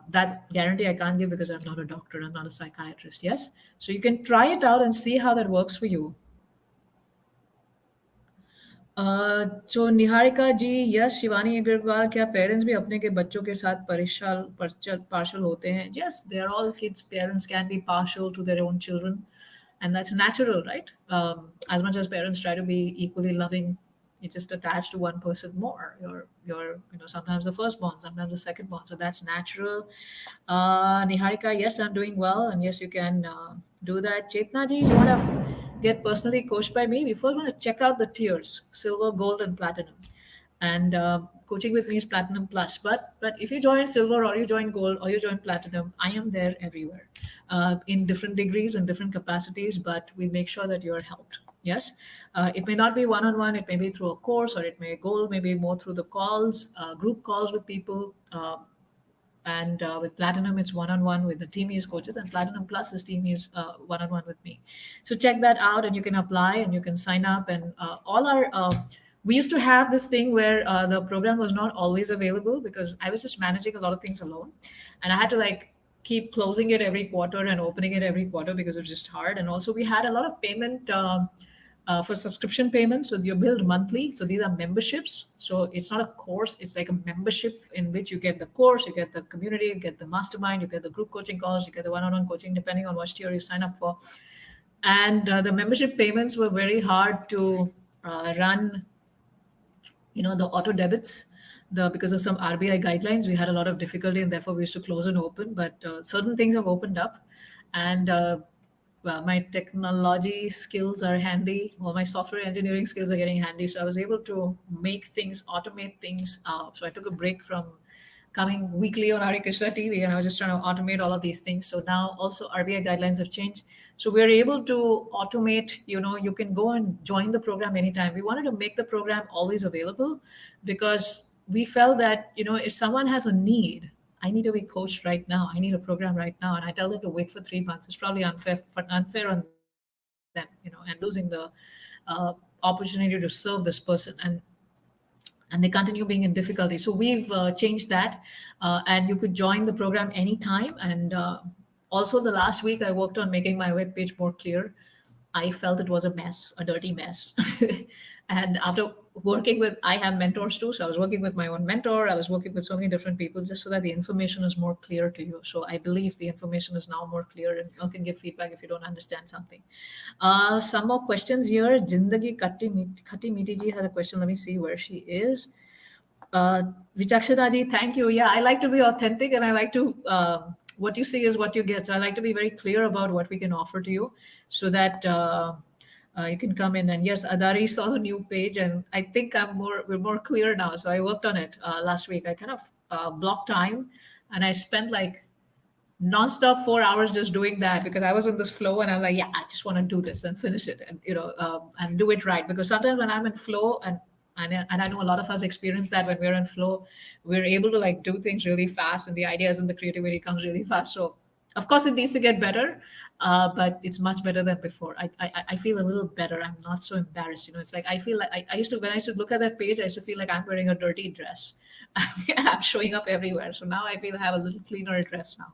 That guarantee I can't give, because I'm not a doctor, I'm not a psychiatrist. Yes, so you can try it out and see how that works for you. So Niharika ji, yes, Shivani Agarwal, क्या parents भी अपने के बच्चों के साथ partial होते हैं? Yes, they are all kids. Parents can be partial to their own children, and that's natural, right? As much as parents try to be equally loving, it's just attached to one person more. You're sometimes the firstborn, sometimes the secondborn, so that's natural. Niharika, yes, I'm doing well, and yes, you can do that. Chetna ji, you want to get personally coached by me? We first want to check out the tiers: silver, gold, and platinum. And coaching with me is platinum plus. But if you join silver or you join gold or you join platinum, I am there everywhere, in different degrees and different capacities. But we make sure that you're helped. Yes, it may not be one on one. It may be through a course, or it may gold maybe more through the calls, group calls with people. And with platinum it's one-on-one with the team use coaches, and platinum plus is team use one-on-one with me. So check that out, and you can apply and you can sign up. And all our we used to have this thing where the program was not always available because I was just managing a lot of things alone, and I had to like keep closing it every quarter and opening it every quarter because it was just hard. And also we had a lot of payment for subscription payments. So you build monthly. So these are memberships. So it's not a course. It's like a membership in which you get the course, you get the community, you get the mastermind, you get the group coaching calls, you get the one-on-one coaching, depending on what tier you sign up for. And the membership payments were very hard to run, the auto debits. Because of some RBI guidelines, we had a lot of difficulty, and therefore we used to close and open. But certain things have opened up, and well, my technology skills are handy. Well, my software engineering skills are getting handy. So I was able to make things, automate things. So I took a break from coming weekly on Hare Krishna TV, and I was just trying to automate all of these things. So now also RBI guidelines have changed. So we're able to automate, you can go and join the program anytime. We wanted to make the program always available because we felt that, if someone has a need, I need to be coached right now. I need a program right now. And I tell them to wait for 3 months. It's probably unfair on them, and losing the opportunity to serve this person. And they continue being in difficulty. So we've changed that, and you could join the program anytime. And also, the last week I worked on making my webpage more clear. I felt it was a mess, a dirty mess. And after working with, I have mentors too. So I was working with my own mentor. I was working with so many different people just so that the information is more clear to you. So I believe the information is now more clear, and you can give feedback if you don't understand something. Some more questions here. Jindagi Khatti Meeti ji has a question. Let me see where she is. Vichakshana ji, thank you. Yeah, I like to be authentic, and I like to, what you see is what you get. So I like to be very clear about what we can offer to you so that you can come in. And yes, Adari saw the new page, and I think we're more clear now. So I worked on it last week. I kind of blocked time, and I spent like nonstop 4 hours just doing that because I was in this flow, and I'm like, yeah, I just want to do this and finish it, and and do it right. Because sometimes when I'm in flow, and I know a lot of us experience that when we're in flow, we're able to like do things really fast, and the ideas and the creativity comes really fast. So of course it needs to get better, but it's much better than before. I feel a little better. I'm not so embarrassed. It's like I feel like I used to, when I used to look at that page, I used to feel like I'm wearing a dirty dress. I'm showing up everywhere. So now I feel I have a little cleaner dress now.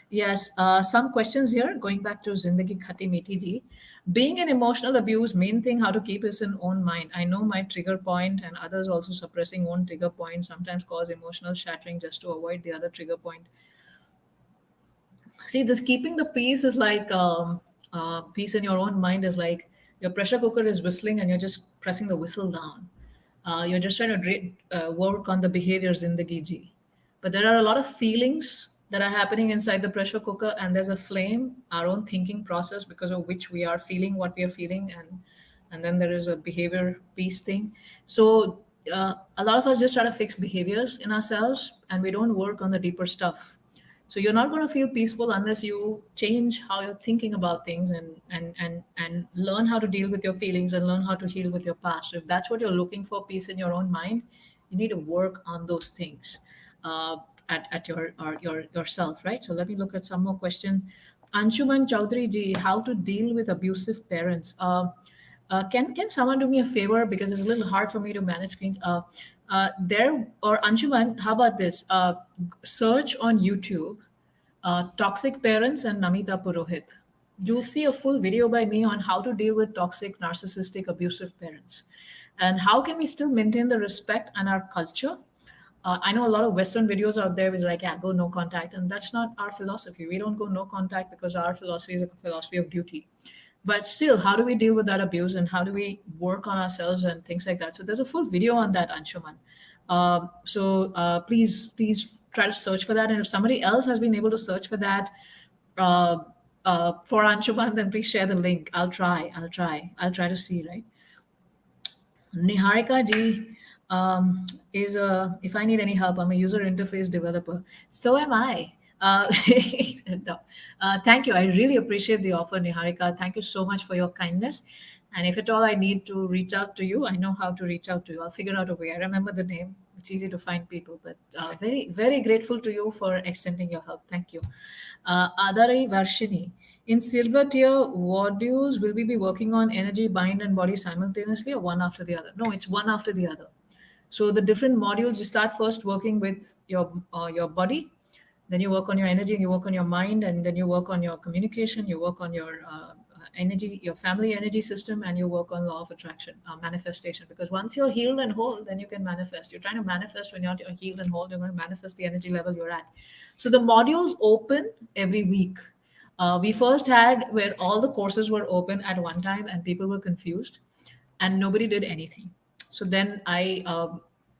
Yes, some questions here. Going back to Zindagi Khati Meeti ji. Being an emotional abuse, main thing, how to keep is in own mind. I know my trigger point, and others also suppressing own trigger point sometimes cause emotional shattering just to avoid the other trigger point. See, this keeping the peace is like peace in your own mind is like your pressure cooker is whistling and you're just pressing the whistle down. You're just trying to work on the behaviors in the Giji. But there are a lot of feelings that are happening inside the pressure cooker, and there's a flame, our own thinking process, because of which we are feeling what we are feeling, and then there is a behavior piece thing. So a lot of us just try to fix behaviors in ourselves, and we don't work on the deeper stuff. So you're not going to feel peaceful unless you change how you're thinking about things, and learn how to deal with your feelings and learn how to heal with your past. So if that's what you're looking for, peace in your own mind, you need to work on those things at yourself, right? So let me look at some more question. Anshuman Chaudhary ji, how to deal with abusive parents? Can someone do me a favor, because it's a little hard for me to manage screens? There, or Anshuman, how about this? Search on YouTube Toxic Parents and Namita Purohit. You'll see a full video by me on how to deal with toxic, narcissistic, abusive parents, and how can we still maintain the respect and our culture. I know a lot of Western videos out there is like, yeah, go no contact, and that's not our philosophy. We don't go no contact because our philosophy is a philosophy of duty. But still, how do we deal with that abuse, and how do we work on ourselves and things like that? So there's a full video on that, Anshuman. Please try to search for that. And if somebody else has been able to search for that for Anshuman, then please share the link. I'll try to see, right? Niharika ji, is if I need any help, I'm a user interface developer. So am I. No. Thank you. I really appreciate the offer, Niharika. Thank you so much for your kindness. And if at all I need to reach out to you, I know how to reach out to you. I'll figure out a way. I remember the name. It's easy to find people, but very, very grateful to you for extending your help. Thank you. Adari Varshini. In silver tier modules, will we be working on energy, mind, and body simultaneously or one after the other? No, it's one after the other. So the different modules, you start first working with your body, then you work on your energy, and you work on your mind, and then you work on your communication, you work on your energy, your family energy system, and you work on law of attraction, manifestation. Because once you're healed and whole, then you can manifest. You're trying to manifest when you're healed and whole, you're going to manifest the energy level you're at. So the modules open every week. We first had where all the courses were open at one time and people were confused and nobody did anything. So then I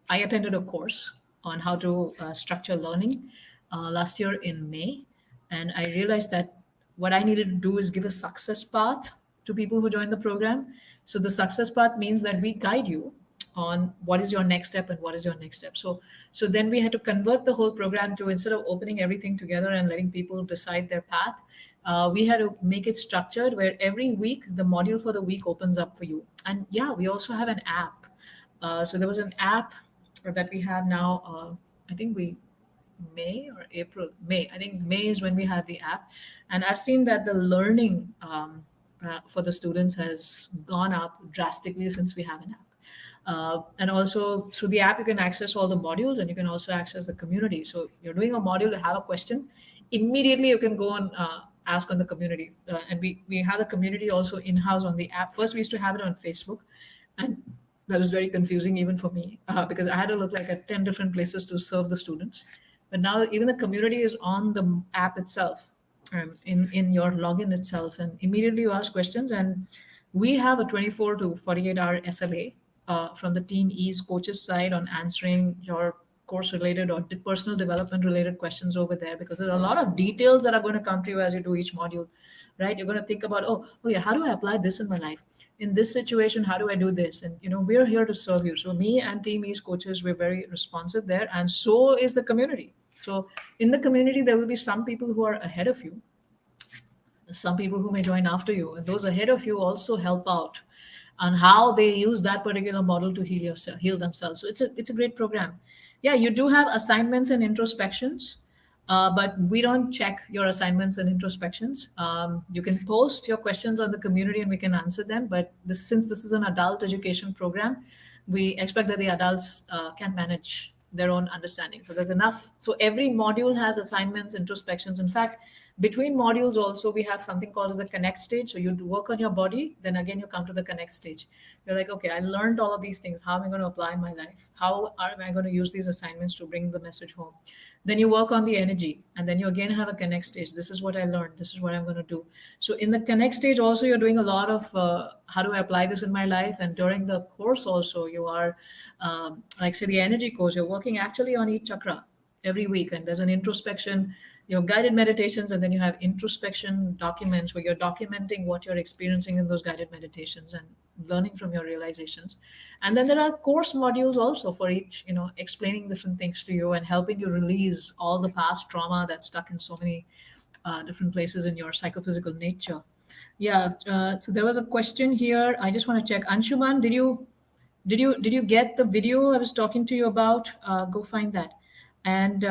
attended a course on how to structure learning last year in May, and I realized that what I needed to do is give a success path to people who join the program. So the success path means that we guide you on what is your next step and what is your next step. So then we had to convert the whole program to, instead of opening everything together and letting people decide their path, we had to make it structured where every week the module for the week opens up for you. And yeah, we also have an app. So there was an app that we have now. I think we May or April. May. I think May is when we had the app, and I've seen that the learning for the students has gone up drastically since we have an app. And also through the app, you can access all the modules, and you can also access the community. So you're doing a module, you have a question, immediately you can go and ask on the community. And we have the community also in-house on the app. First, we used to have it on Facebook, and that was very confusing even for me because I had to look like at 10 different places to serve the students. But now even the community is on the app itself, in your login itself, and immediately you ask questions. And we have a 24 to 48 hour SLA from the Team E's coaches side on answering your course related or personal development related questions over there, because there are a lot of details that are going to come to you as you do each module, right? You're going to think about, oh yeah, how do I apply this in my life? In this situation, how do I do this? And we're here to serve you. So me and Team E's coaches, we're very responsive there, and so is the community. So in the community, there will be some people who are ahead of you, some people who may join after you, and those ahead of you also help out on how they use that particular model to heal themselves. So it's a great program. Yeah, you do have assignments and introspections, but we don't check your assignments and introspections. You can post your questions on the community and we can answer them. But since this is an adult education program, we expect that the adults can manage their own understanding. So there's enough. So every module has assignments, introspections. In fact, between modules also we have something called as the connect stage. So you work on your body, then again you come to the connect stage. You're like, okay, I learned all of these things. How am I going to apply in my life? How am I going to use these assignments to bring the message home? Then you work on the energy, and then you again have a connect stage. This is what I learned. This is what I'm going to do. So in the connect stage also, you're doing a lot of how do I apply this in my life? And during the course also, you are like say the energy course, you're working actually on each chakra every week, and there's an introspection, your guided meditations, and then you have introspection documents where you're documenting what you're experiencing in those guided meditations and learning from your realizations. And then there are course modules also for each, explaining different things to you and helping you release all the past trauma that's stuck in so many different places in your psychophysical nature. Yeah. So there was a question here. I just want to check. Anshuman, did you get the video I was talking to you about? Go find that. And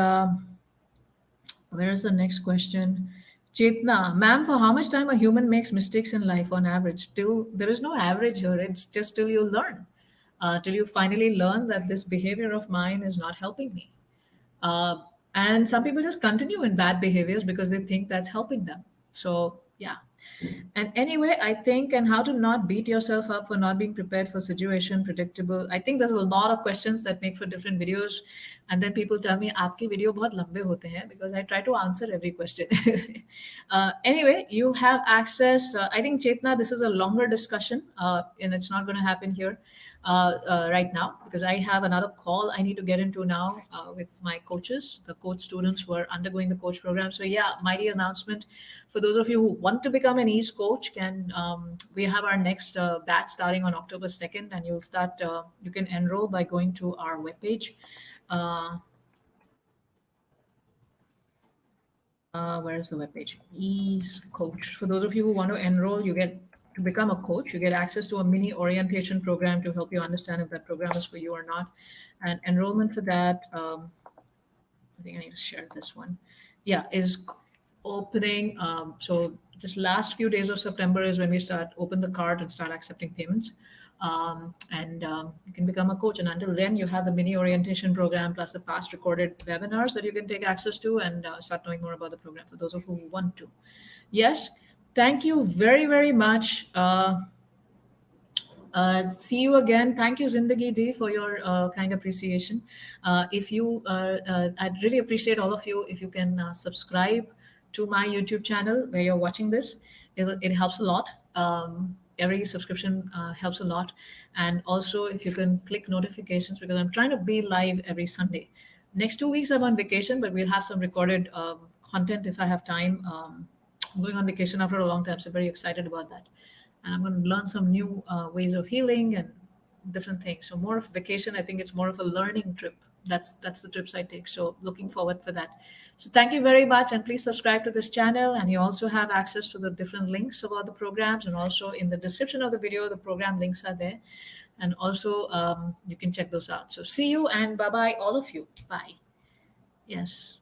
where's the next question? Chetna, ma'am, for how much time a human makes mistakes in life on average? Till there is no average here. It's just till you learn, till you finally learn that this behavior of mine is not helping me. Uh, and some people just continue in bad behaviors because they think that's helping them. So yeah. And anyway, I think, and how to not beat yourself up for not being prepared for situation, predictable. I think there's a lot of questions that make for different videos. And then people tell me, आपके video बहुत लंबे होते हैं, because I try to answer every question. Anyway, you have access. I think, Chetna, this is a longer discussion and it's not going to happen here. right now, because I have another call I need to get into now with my coaches, the coach students who are undergoing the coach program. So yeah, mighty announcement for those of you who want to become an ease coach. Can We have our next batch starting on October 2nd, and you can enroll by going to our webpage. Uh, where is the webpage? Ease Coach. For those of you who want to enroll, you get to become a coach. You get access to a mini orientation program to help you understand if that program is for you or not. And enrollment for that, I think I need to share this one. Yeah, is opening. So just last few days of September is when we start open the card and start accepting payments. And you can become a coach. And until then, you have the mini orientation program plus the past recorded webinars that you can take access to and start knowing more about the program for those of you who want to. Yes, thank you very, very much. See you again. Thank you, Zindagi Ji, for your kind appreciation. I'd really appreciate all of you if you can subscribe to my YouTube channel where you're watching this. It helps a lot. Every subscription helps a lot. And also, if you can click notifications, because I'm trying to be live every Sunday. Next 2 weeks, I'm on vacation, but we'll have some recorded content if I have time. I'm going on vacation after a long time, so very excited about that. And I'm going to learn some new ways of healing and different things. So more of vacation, I think it's more of a learning trip. That's the trips I take. So looking forward for that. So thank you very much, and please subscribe to this channel. And you also have access to the different links about the programs, and also in the description of the video, the program links are there. And also you can check those out. So see you and bye bye, all of you. Bye. Yes.